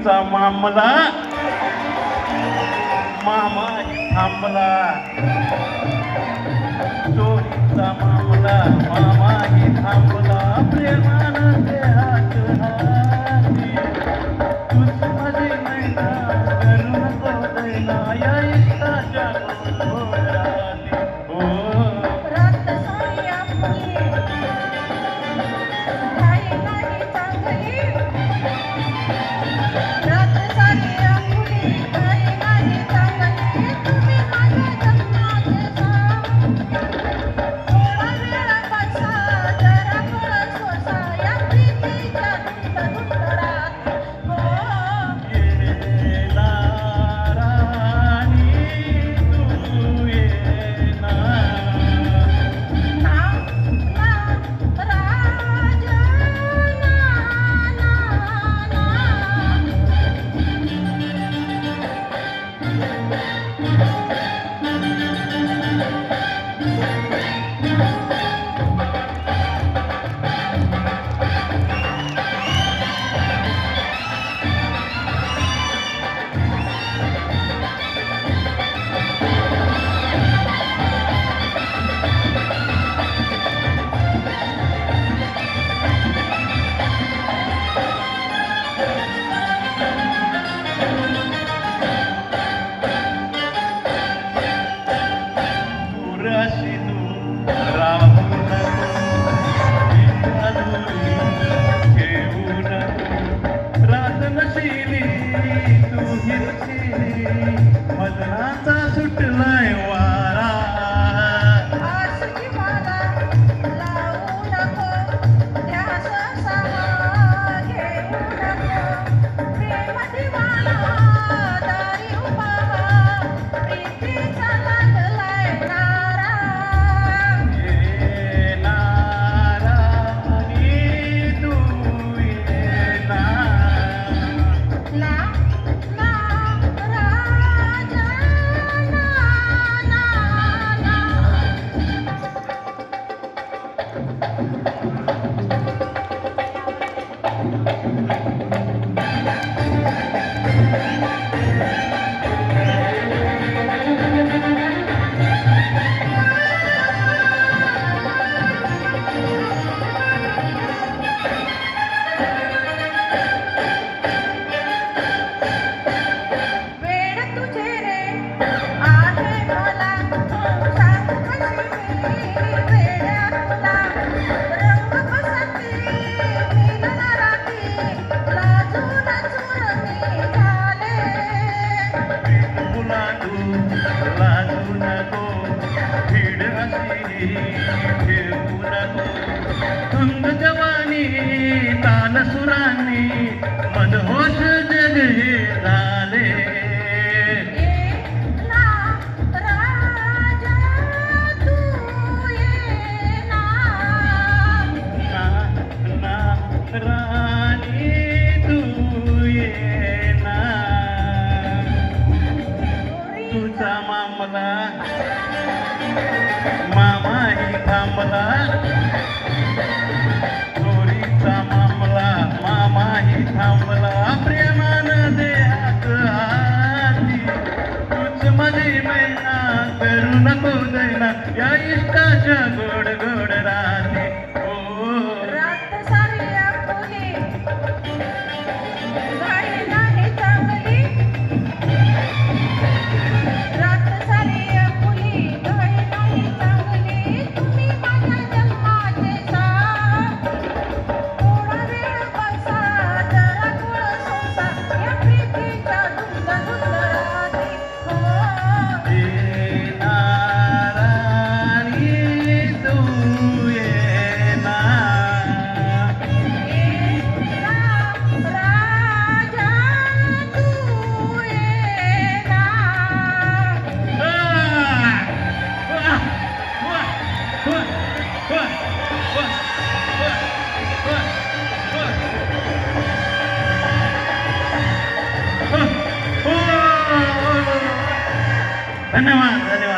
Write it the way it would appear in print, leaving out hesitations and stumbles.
चोरीचा मामला मामा थांबला चोरीचा मामला मामाही थांबला प्रेमानं देहात हाती तूच माझी मैना करू नको दैना या इष्टाच्या गोराती हो रात सारी आपली घाई नाही चांगली रात सारी आपली घाई नाही चांगली तुम्ही माझ्या जन्माचे थोडा वेळ बसा जरा कळ सोसा या प्रीतीच्या धुंदरात हो येला राणी तू येना ना ना राजा पुराशी तू राहू नको अधुरी घेऊ नको रात नशिली तू हिरशिली मदनाचा सुटलाय वारा आशिकी मला लावू नको ध्यास सावा घेऊ नको प्रेम दिवाना दारी उपावा प्रीतीचा लागलाय नारा येना राणी तू येना ना ना राजा ना ना वेड तुझे रे आहे मला सांग कशी मी वेड्या तुला रंग पसंती मिलन राती लाजून चुरमी झाले मुलांडू लाजू नको भीड अशी ठेवू नको तुंग जवानी तान सुरांनी मनहोश जग हे झाले ना राजा तू ये ना ना ना राणी तू येना तुझा मामला मामाही थांबला चोरीचा मामला मामाही थांबला प्रेमानं देहात हाती तूच माझी मैना करू नको दैना या इष्टाच्या गोड गोड राती ओ रात सारी आपली घाई नाही चांगली रात सारी आपली घाई नाही चांगली तुम्ही माझ्या जन्माचे थोडा वेळ बसा जरा कळ सोसा या प्रीतीच्या धुंदराती हो येना राणी तू येना राजा तू ये ना धन्यवाद धन्यवाद